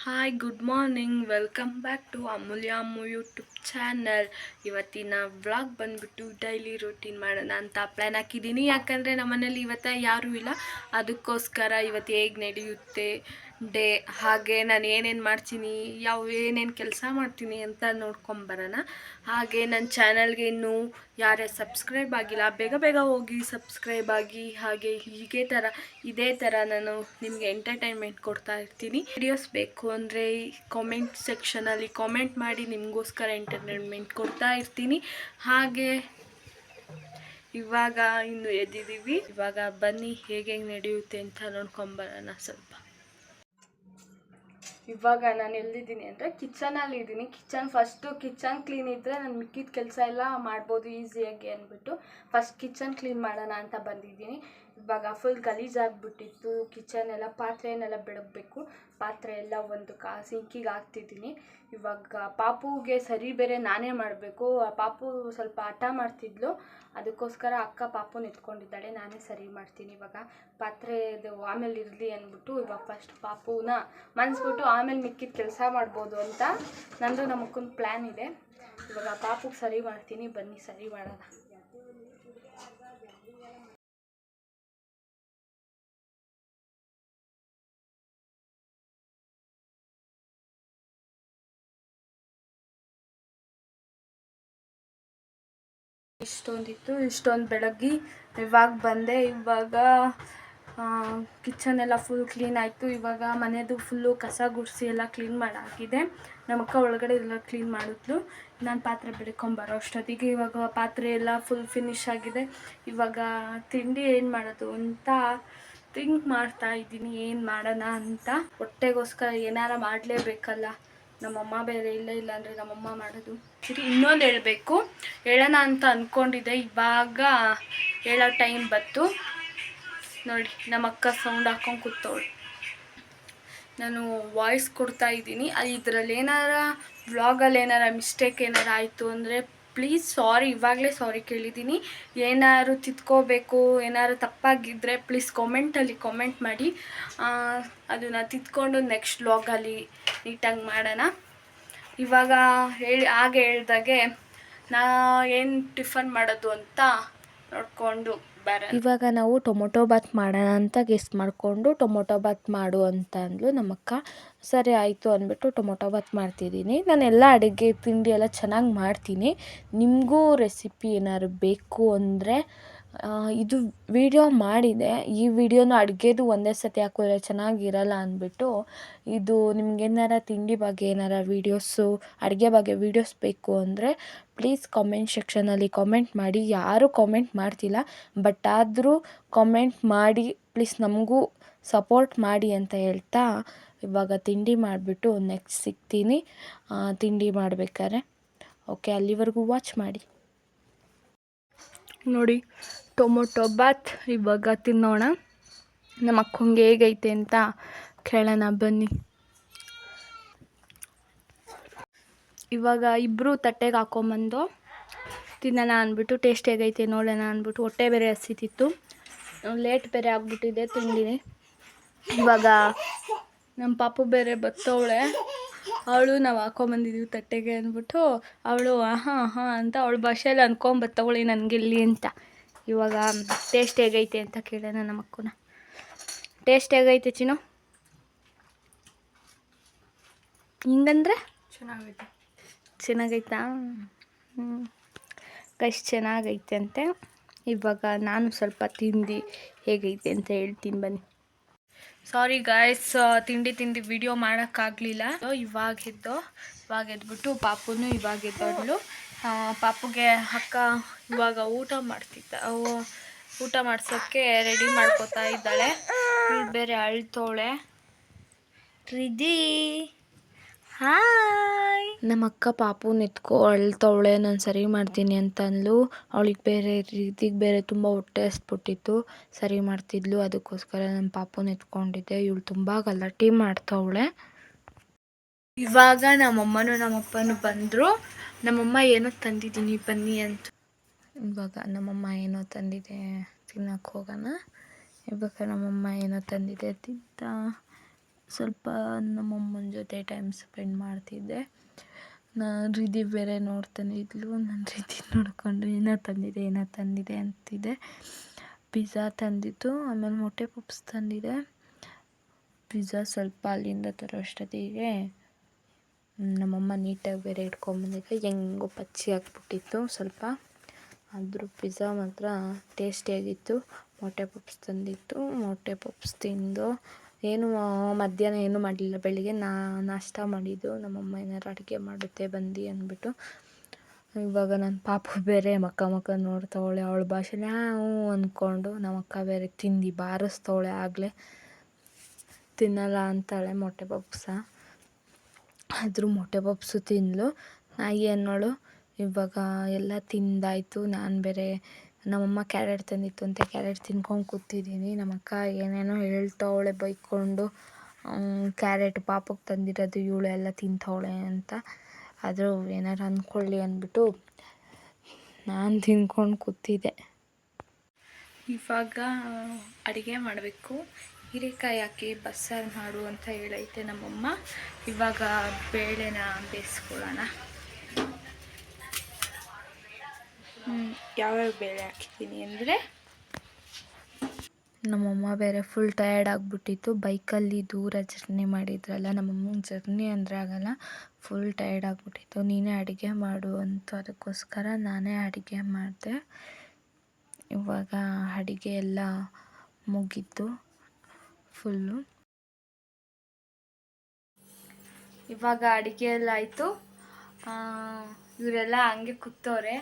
Hi good morning welcome back to Amulya Ammu YouTube channel. ಇವತ್ತಿನ vlog ಬಂದ್ಬಿಟ್ಟು daily routine ಮಾಡೋಣ ಅಂತ ಪ್ಲ್ಯಾನ್ ಹಾಕಿದ್ದೀನಿ. ಯಾಕಂದರೆ ನಮ್ಮನೇಲಿ ಇವತ್ತು ಯಾರೂ ಇಲ್ಲ, ಅದಕ್ಕೋಸ್ಕರ ಇವತ್ತು ಹೇಗೆ ನಡೆಯುತ್ತೆ ಡೇ, ಹಾಗೆ ನಾನು ಏನೇನು ಮಾಡ್ತೀನಿ, ಏನೇನು ಕೆಲಸ ಮಾಡ್ತೀನಿ ಅಂತ ನೋಡ್ಕೊಂಬರೋಣ. ಹಾಗೆ ನನ್ನ ಚಾನಲ್ಗೆ ಇನ್ನೂ ಯಾರ್ಯಾರು ಸಬ್ಸ್ಕ್ರೈಬ್ ಆಗಿಲ್ಲ ಬೇಗ ಬೇಗ ಹೋಗಿ ಸಬ್ಸ್ಕ್ರೈಬ್ ಆಗಿ. ಹಾಗೆ ಇದೇ ಥರ ನಾನು ನಿಮಗೆ ಎಂಟರ್ಟೈನ್ಮೆಂಟ್ ಕೊಡ್ತಾ ಇರ್ತೀನಿ. ವಿಡಿಯೋಸ್ ಬೇಕು ಅಂದರೆ ಕಾಮೆಂಟ್ ಸೆಕ್ಷನಲ್ಲಿ ಕಾಮೆಂಟ್ ಮಾಡಿ, ನಿಮಗೋಸ್ಕರ ಎಂಟರ್ಟೈನ್ಮೆಂಟ್ ಕೊಡ್ತಾ ಇರ್ತೀನಿ. ಹಾಗೆ ಇವಾಗ ಇನ್ನು ಎದ್ದಿದ್ದೀವಿ. ಇವಾಗ ಬನ್ನಿ ಹೇಗೆ ನಡೆಯುತ್ತೆ ಅಂತ ನೋಡ್ಕೊಂಬರೋಣ. ಇವಾಗ ನಾನು ಎಲ್ಲಿದ್ದೀನಿ ಅಂದರೆ ಕಿಚನಲ್ಲಿ ಇದ್ದೀನಿ. ಕಿಚನ್ ಕ್ಲೀನ್ ಇದ್ದರೆ ನಾನು ಮಿಕ್ಕಿದ ಕೆಲಸ ಎಲ್ಲ ಮಾಡ್ಬೋದು ಈಸಿಯಾಗಿ ಅಂದ್ಬಿಟ್ಟು ಫಸ್ಟ್ ಕಿಚನ್ ಕ್ಲೀನ್ ಮಾಡೋಣ ಅಂತ ಬಂದಿದ್ದೀನಿ. ಇವಾಗ ಫುಲ್ ಗಲೀಜಾಗಿಬಿಟ್ಟಿತ್ತು ಕಿಚನ್ ಎಲ್ಲ. ಪಾತ್ರೆಯನ್ನೆಲ್ಲ ಬೆಳಗಬೇಕು. ಪಾತ್ರೆ ಎಲ್ಲ ಒಂದು ಸಿಂಕಿಗೆ ಹಾಕ್ತಿದ್ದೀನಿ. ಇವಾಗ ಪಾಪುಗೆ ಸರಿ ಬೇರೆ ನಾನೇ ಮಾಡಬೇಕು. ಪಾಪು ಸ್ವಲ್ಪ ಹಠ ಮಾಡ್ತಿದ್ಲು, ಅದಕ್ಕೋಸ್ಕರ ಅಕ್ಕ ಪಾಪುನ ಎತ್ಕೊಂಡಿದ್ದಾಳೆ, ನಾನೇ ಸರಿ ಮಾಡ್ತೀನಿ. ಇವಾಗ ಪಾತ್ರೆದು ಆಮೇಲೆ ಇರಲಿ ಅಂದ್ಬಿಟ್ಟು ಇವಾಗ ಫಸ್ಟ್ ಪಾಪುನ ಮನ್ಸ್ಬಿಟ್ಟು ಆಮೇಲೆ ಮಿಕ್ಕಿದ ಕೆಲಸ ಮಾಡ್ಬೋದು ಅಂತ ನಂದು ನಮ್ಮಕ್ಕನ ಪ್ಲ್ಯಾನ್ ಇದೆ. ಇವಾಗ ಪಾಪುಗೆ ಸರಿ ಮಾಡ್ತೀನಿ, ಬನ್ನಿ ಸರಿ ಮಾಡೋಣ. ಇಷ್ಟೊಂದು ಬೆಳಗ್ಗೆ ಇವಾಗ ಬಂದೆ. ಇವಾಗ ಕಿಚನ್ ಎಲ್ಲ ಫುಲ್ ಕ್ಲೀನ್ ಆಯಿತು. ಇವಾಗ ಮನೆಯದು ಫುಲ್ಲು ಕಸ ಗುಡಿಸಿ ಎಲ್ಲ ಕ್ಲೀನ್ ಮಾಡಾಗಿದೆ. ನಮ್ಮಕ್ಕ ಒಳಗಡೆ ಎಲ್ಲ ಕ್ಲೀನ್ ಮಾಡಿದ್ಲು. ನಾನು ಪಾತ್ರೆ ಬೆಳ್ಕೊಂಬರೋ ಅಷ್ಟೊತ್ತಿಗೆ ಇವಾಗ ಪಾತ್ರೆ ಎಲ್ಲ ಫುಲ್ ಫಿನಿಶ್ ಆಗಿದೆ. ಇವಾಗ ತಿಂಡಿ ಏನು ಮಾಡೋದು ಅಂತ ಥಿಂಕ್ ಮಾಡ್ತಾ ಇದ್ದೀನಿ, ಏನು ಮಾಡೋಣ ಅಂತ. ಹೊಟ್ಟೆಗೋಸ್ಕರ ಏನಾರ ಮಾಡಲೇಬೇಕಲ್ಲ. ನಮ್ಮಮ್ಮ ಬೇರೆ ಇಲ್ಲ ಅಂದರೆ ನಮ್ಮಮ್ಮ ಮಾಡೋದು. ಇನ್ನೊಂದು ಹೇಳೋಣ ಅಂತ ಅಂದ್ಕೊಂಡಿದ್ದೆ. ಇವಾಗ ಹೇಳೋ ಟೈಮ್ ಬಂತು ನೋಡಿ. ನಮ್ಮ ಅಕ್ಕ ಸೌಂಡ್ ಹಾಕೊಂಡು ಕೂತವಳು. ನಾನು ವಾಯ್ಸ್ ಕೊಡ್ತಾ ಇದ್ದೀನಿ. ಇದರಲ್ಲಿ ಏನಾರ ವ್ಲಾಗಲ್ಲಿ ಏನಾರ ಮಿಸ್ಟೇಕ್ ಏನಾರು ಆಯಿತು ಅಂದರೆ ಪ್ಲೀಸ್ ಸಾರಿ, ಇವಾಗಲೇ ಸಾರಿ ಕೇಳಿದ್ದೀನಿ. ಏನಾದ್ರು ತಿದ್ಕೋಬೇಕು, ಏನಾದ್ರು ತಪ್ಪಾಗಿದ್ದರೆ ಪ್ಲೀಸ್ ಕಾಮೆಂಟಲ್ಲಿ ಕಾಮೆಂಟ್ ಮಾಡಿ. ಅದನ್ನು ತಿದ್ಕೊಂಡು ನೆಕ್ಸ್ಟ್ ವ್ಲಾಗಲ್ಲಿ ನೀಟಾಗಿ ಮಾಡೋಣ. ಇವಾಗ ಹಾಗೆ ಹೇಳ್ದಾಗೆ ನಾ ಏನು ಟಿಫನ್ ಮಾಡೋದು ಅಂತ ನೋಡಿಕೊಂಡು ಬರೋಣ. ಇವಾಗ ನಾವು ಟೊಮೊಟೊ ಬಾತ್ ಮಾಡೋಣ ಅಂತ ಗೆಸ್ಟ್ ಮಾಡಿಕೊಂಡು ಟೊಮೊಟೊ ಬಾತ್ ಮಾಡು ಅಂತ ಅಂದ್ಲು ನಮ್ಮಕ್ಕ. ಸರಿ ಆಯಿತು ಅಂದ್ಬಿಟ್ಟು ಟೊಮೊಟೊ ಬಾತ್ ಮಾಡ್ತಿದ್ದೀನಿ. ನಾನೆಲ್ಲ ಅಡುಗೆ ತಿಂಡಿ ಎಲ್ಲ ಚೆನ್ನಾಗಿ ಮಾಡ್ತೀನಿ. ನಿಮಗೂ ರೆಸಿಪಿ ಏನಾದ್ರು ಬೇಕು ಅಂದರೆ ಇದು ವಿಡಿಯೋ ಮಾಡಿದೆ. ಈ ವಿಡಿಯೋನ ಅಡುಗೆದು ಒಂದೇ ಸತಿ ಹಾಕಿದ್ರೆ ಚೆನ್ನಾಗಿರಲ್ಲ ಅಂದ್ಬಿಟ್ಟು ಇದು ನಿಮ್ಗೇನಾರ ತಿಂಡಿ ಬಗ್ಗೆ ಏನಾರ ವೀಡಿಯೋಸು, ಅಡುಗೆ ಬಗ್ಗೆ ವೀಡಿಯೋಸ್ ಬೇಕು ಅಂದರೆ ಪ್ಲೀಸ್ ಕಾಮೆಂಟ್ ಸೆಕ್ಷನಲ್ಲಿ ಕಾಮೆಂಟ್ ಮಾಡಿ. ಯಾರೂ ಕಾಮೆಂಟ್ ಮಾಡ್ತಿಲ್ಲ, ಬಟ್ ಆದರೂ ಕಾಮೆಂಟ್ ಮಾಡಿ ಪ್ಲೀಸ್, ನಮಗೂ ಸಪೋರ್ಟ್ ಮಾಡಿ ಅಂತ ಹೇಳ್ತಾ ಇವಾಗ ತಿಂಡಿ ಮಾಡಿಬಿಟ್ಟು ನೆಕ್ಸ್ಟ್ ಸಿಗ್ತೀನಿ ತಿಂಡಿ ಮಾಡಬೇಕಾದ್ರೆ. ಓಕೆ, ಅಲ್ಲಿವರೆಗೂ ವಾಚ್ ಮಾಡಿ. ನೋಡಿ ಟೊಮೊಟೊ ಬಾತ್ ಇವಾಗ ತಿನ್ನೋಣ. ನಮ್ಮ ಅಕ್ಕಂಗೆ ಹೇಗೈತೆ ಅಂತ ಕೇಳೋಣ ಬನ್ನಿ. ಇವಾಗ ಇಬ್ಬರು ತಟ್ಟೆಗೆ ಹಾಕೊಂಬಂದು ತಿನ್ನೋಣ ಅಂದ್ಬಿಟ್ಟು ಟೇಸ್ಟ್ ಹೇಗೈತೆ ನೋಡೋಣ ಅಂದ್ಬಿಟ್ಟು. ಹೊಟ್ಟೆ ಬೇರೆ ಹಸಿತಿತ್ತು, ಲೇಟ್ ಬೇರೆ ಆಗ್ಬಿಟ್ಟಿದೆ ತಿಂಡಿನಿ. ಇವಾಗ ನಮ್ಮ ಪಾಪು ಬೇರೆ ಬತ್ತವಳೆ, ಅವಳು ನಾವು ಹಾಕೊಂಬಂದಿದ್ದೀವಿ ತಟ್ಟೆಗೆ ಅಂದ್ಬಿಟ್ಟು ಅವಳು ಹಾಂ ಅಂತ ಅವಳ ಭಾಷೆಯಲ್ಲಿ ಅಂದ್ಕೊಂಬತ್ತವಳೆ ನನಗೆಲ್ಲಿ ಅಂತ. ಇವಾಗ ಟೇಸ್ಟ್ ಹೇಗೈತೆ ಅಂತ ಕೇಳೋಣ ನಮ್ಮ ಅಕ್ಕನ. ಟೇಸ್ಟ್ ಹೇಗೈತೆ ಚಿನ್ನು? ಹಿಂಗಂದ್ರೆ ಚೆನ್ನಾಗೈತಾ? ಗೈಸ್ ಚೆನ್ನಾಗೈತೆ ಅಂತೆ. ಇವಾಗ ನಾನು ಸ್ವಲ್ಪ ತಿಂದು ಹೇಗೈತೆ ಅಂತ ಹೇಳ್ತೀನಿ ಬನ್ನಿ. ಸಾರಿ ಗಾಯ್ಸ್, ತಿಂಡಿ ವಿಡಿಯೋ ಮಾಡೋಕ್ಕಾಗಲಿಲ್ಲ. ಇವಾಗ ಎದ್ಬಿಟ್ಟು ಪಾಪುನು ಇವಾಗ ಎದ್ದೋದ್ಲು. ಪಾಪುಗೆ ಅಕ್ಕ ಇವಾಗ ಊಟ ಮಾಡ್ಸೋಕ್ಕೆ ರೆಡಿ ಮಾಡ್ಕೋತಾ ಇದ್ದಾಳೆ. ಬೇರೆ ಅಳ್ತವಳೆ. ರಿದಿ ಹಾಯ್. ನಮ್ಮ ಅಕ್ಕ ಪಾಪುನ ಅಳ್ತವಳೆ, ನಾನು ಸರಿ ಮಾಡ್ತೀನಿ ಅಂತ ಅಂದ್ಲು. ರಿದಿಗೆ ಬೇರೆ ತುಂಬ ಹೊಟ್ಟೆ ಹಸ್ಬಿಟ್ಟಿತ್ತು, ಸರಿ ಮಾಡ್ತಿದ್ಲು. ಅದಕ್ಕೋಸ್ಕರ ನನ್ನ ಪಾಪುನ ಎತ್ಕೊಂಡಿದ್ದೆ. ಇವಳು ತುಂಬ ಗಲಾಟೆ ಮಾಡ್ತವಳೆ. ಇವಾಗ ನಮ್ಮಮ್ಮನೂ ನಮ್ಮಪ್ಪನೂ ಬಂದರು. ನಮ್ಮಮ್ಮ ಏನೋ ತಂದಿದ್ದೀನಿ ಬನ್ನಿ ಅಂತ. ಇವಾಗ ನಮ್ಮಮ್ಮ ಏನೋ ತಂದಿದೆ, ತಿನ್ನಕ್ಕೆ ಹೋಗೋಣ. ಇವಾಗ ನಮ್ಮಮ್ಮ ಏನೋ ತಂದಿದೆ ತಿಂತ ಸ್ವಲ್ಪ ನಮ್ಮಮ್ಮನ ಜೊತೆ ಜೊತೆ ಟೈಮ್ ಸ್ಪೆಂಡ್ ಮಾಡ್ತಿದ್ದೆ. ನಾನು ರಿದಿ ಬೇರೆ ನೋಡ್ತಾನೆ ಇದ್ಲು. ನಾನು ರಿದಿ ನೋಡಿಕೊಂಡು ಏನೋ ತಂದಿದೆ ಅಂತಿದೆ. ಪಿಜ್ಜಾ ತಂದಿತ್ತು, ಆಮೇಲೆ ಮೊಟ್ಟೆ ಪಪ್ಸ್ ತಂದಿದೆ. ಪಿಜ್ಜಾ ಸ್ವಲ್ಪ ಅಲ್ಲಿಂದ ತರೋ ಅಷ್ಟೊತ್ತಿಗೆ ನಮ್ಮಮ್ಮ ನೀಟಾಗಿ ಬೇರೆ ಇಟ್ಕೊಂಬಂದಿದ್ದೆ. ಹೆಂಗೋ ಪಚ್ಚಿ ಹಾಕ್ಬಿಟ್ಟಿತ್ತು ಸ್ವಲ್ಪ, ಆದರೂ ಪಿಜ್ಜಾ ಮಾತ್ರ ಟೇಸ್ಟಿಯಾಗಿತ್ತು. ಮೊಟ್ಟೆ ಪಪ್ಸ್ ತಂದಿತ್ತು, ಮೊಟ್ಟೆ ಪಪ್ಸ್ ತಿಂದು ಮಧ್ಯಾಹ್ನ ಏನೂ ಮಾಡಲಿಲ್ಲ. ಬೆಳಿಗ್ಗೆ ನಾಷ್ಟ ಮಾಡಿದ್ದು. ನಮ್ಮಮ್ಮ ಏನಾರು ಅಡುಗೆ ಮಾಡುತ್ತೆ ಬಂದು ಅಂದ್ಬಿಟ್ಟು. ಇವಾಗ ನನ್ನ ಪಾಪು ಬೇರೆ ಮಕ್ಕ ನೋಡ್ತಾವಳೆ. ಅವಳ ಭಾಷೆನೇ ಹ್ಞೂ ಅಂದ್ಕೊಂಡು ನಮ್ಮಕ್ಕ ಬೇರೆ ತಿಂದು ಬಾರಿಸ್ತವಳೆ. ಆಗಲೇ ತಿನ್ನಲ್ಲ ಅಂತಾಳೆ ಮೊಟ್ಟೆ ಪಪ್ಸ. ಆದರೂ ಮೊಟ್ಟೆ ಪಪ್ಸು ತಿಂದಳು. ನಾಯಿ ಅನ್ನೋಳು ಇವಾಗ ಎಲ್ಲ ತಿಂದಾಯಿತು. ನಾನು ಬೇರೆ ನಮ್ಮಮ್ಮ ಕ್ಯಾರೆಟ್ ತಂದಿತ್ತು ಅಂತ ಕ್ಯಾರೆಟ್ ತಿನ್ಕೊಂಡು ಕೂತಿದ್ದೀನಿ. ನಮ್ಮಕ್ಕ ಏನೇನೋ ಹೇಳ್ತಾವಳೆ ಬೈಕೊಂಡು, ಕ್ಯಾರೆಟ್ ಪಾಪಕ್ಕೆ ತಂದಿರೋದು ಇವಳು ಎಲ್ಲ ತಿಂತವಳೆ ಅಂತ. ಆದರೂ ಏನಾರು ಅಂದ್ಕೊಳ್ಳಿ ಅಂದ್ಬಿಟ್ಟು ನಾನು ತಿನ್ಕೊಂಡು ಕೂತಿದ್ದೆ. ಇವಾಗ ಅಡುಗೆ ಮಾಡಬೇಕು. ಹೀರೆಕಾಯಿ ಹಾಕಿ ಬಸ್ಸಾರು ಮಾಡು ಅಂತ ಹೇಳೈತೆ ನಮ್ಮಮ್ಮ. ಇವಾಗ ಬೇಳೆನ ಬೇಯಿಸ್ಕೊಳ್ಳೋಣ. ಯಾವ್ಯಾವ ಬೇಳೆ ಹಾಕಿದ್ದೀನಿ ಅಂದರೆ, ನಮ್ಮಮ್ಮ ಬೇರೆ ಫುಲ್ ಟಯರ್ಡ್ ಆಗಿಬಿಟ್ಟಿತ್ತು. ಬೈಕಲ್ಲಿ ದೂರ ಜರ್ನಿ ಮಾಡಿದ್ರಲ್ಲ, ನಮ್ಮಮ್ಮಂಗೆ ಜರ್ನಿ ಅಂದರೆ ಆಗಲ್ಲ. ಫುಲ್ ಟಯರ್ಡ್ ಆಗಿಬಿಟ್ಟಿತ್ತು. ನೀನೇ ಅಡುಗೆ ಮಾಡು ಅಂತ, ಅದಕ್ಕೋಸ್ಕರ ನಾನೇ ಅಡುಗೆ ಮಾಡಿದೆ. ಇವಾಗ ಅಡುಗೆ ಎಲ್ಲ ಮುಗೀತು ಫುಲ್ಲು. ಇವಾಗ ಅಡುಗೆ ಎಲ್ಲ ಆಯಿತು. ಇವರೆಲ್ಲ ಹಂಗೆ ಕೂತವ್ರೆ.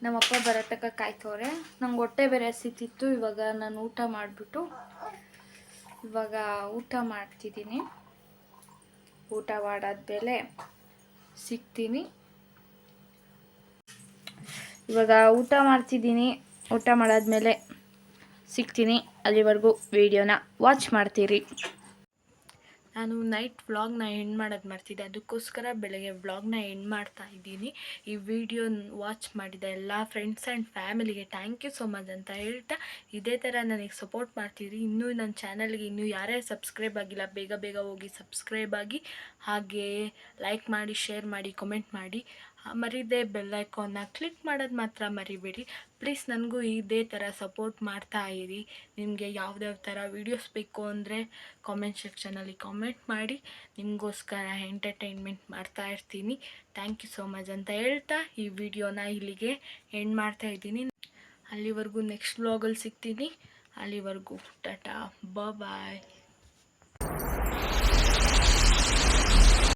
ನಮ್ಮಪ್ಪ ಬರೋ ತನಕ ಕಾಯ್ತವ್ರೆ. ನಂಗೆ ಹೊಟ್ಟೆ ಬೇರೆ ಹಸಿತಿತ್ತು. ಇವಾಗ ನಾನು ಊಟ ಮಾಡಿಬಿಟ್ಟು ಇವಾಗ ಊಟ ಮಾಡ್ತಿದ್ದೀನಿ. ಊಟ ಮಾಡಾದ್ಮೇಲೆ ಸಿಗ್ತೀನಿ. ಇವಾಗ ಊಟ ಮಾಡ್ತಿದ್ದೀನಿ. ಊಟ ಮಾಡಾದ್ಮೇಲೆ ಸಿಗ್ತೀನಿ. ಅಲ್ಲಿವರೆಗೂ ವಿಡಿಯೋನ ವಾಚ್ ಮಾಡ್ತೀರಿ. ನಾನು ನೈಟ್ ವ್ಲಾಗ್ನ ಎಂಡ್ ಮಾಡೋದು ಮಾಡ್ತಿದ್ದೆ, ಅದಕ್ಕೋಸ್ಕರ ಬೆಳಗ್ಗೆ ವ್ಲಾಗ್ನ ಎಂಡ್ ಮಾಡ್ತಾ ಇದ್ದೀನಿ. ಈ ವಿಡಿಯೋ ವಾಚ್ ಮಾಡಿದ ಎಲ್ಲ ಫ್ರೆಂಡ್ಸ್ ಆ್ಯಂಡ್ ಫ್ಯಾಮಿಲಿಗೆ ಥ್ಯಾಂಕ್ ಯು ಸೋ ಮಚ್ ಅಂತ ಹೇಳ್ತಾ, ಇದೇ ಥರ ನನಗೆ ಸಪೋರ್ಟ್ ಮಾಡ್ತೀರಿ. ಇನ್ನೂ ನನ್ನ ಚಾನಲ್ಗೆ ಇನ್ನೂ ಯಾರ್ಯಾರು ಸಬ್ಸ್ಕ್ರೈಬ್ ಆಗಿಲ್ಲ ಬೇಗ ಹೋಗಿ ಸಬ್ಸ್ಕ್ರೈಬ್ ಆಗಿ, ಹಾಗೆ ಲೈಕ್ ಮಾಡಿ, ಶೇರ್ ಮಾಡಿ, ಕಮೆಂಟ್ ಮಾಡಿ. ಮರಿದೇ ಬೆಲ್ ಐಕಾನ್ನ ಕ್ಲಿಕ್ ಮಾಡೋದು ಮಾತ್ರ ಮರಿಬೇಡಿ ಪ್ಲೀಸ್. ನನಗೂ ಇದೇ ಥರ ಸಪೋರ್ಟ್ ಮಾಡ್ತಾ ಇರಿ. ನಿಮಗೆ ಯಾವ್ಯಾವ ಥರ ವೀಡಿಯೋಸ್ ಬೇಕು ಅಂದರೆ ಕಾಮೆಂಟ್ ಸೆಕ್ಷನಲ್ಲಿ ಕಾಮೆಂಟ್ ಮಾಡಿ. ನಿಮಗೋಸ್ಕರ ಎಂಟರ್ಟೈನ್ಮೆಂಟ್ ಮಾಡ್ತಾ ಇರ್ತೀನಿ. ಥ್ಯಾಂಕ್ ಯು ಸೋ ಮಚ್ ಅಂತ ಹೇಳ್ತಾ ಈ ವಿಡಿಯೋನ ಇಲ್ಲಿಗೆ ಎಂಡ್ ಮಾಡ್ತಾ ಇದ್ದೀನಿ. ಅಲ್ಲಿವರೆಗೂ ನೆಕ್ಸ್ಟ್ ವ್ಲಾಗಲ್ಲಿ ಸಿಗ್ತೀನಿ. ಅಲ್ಲಿವರೆಗೂ ಟಾಟಾ ಬಾಯ್.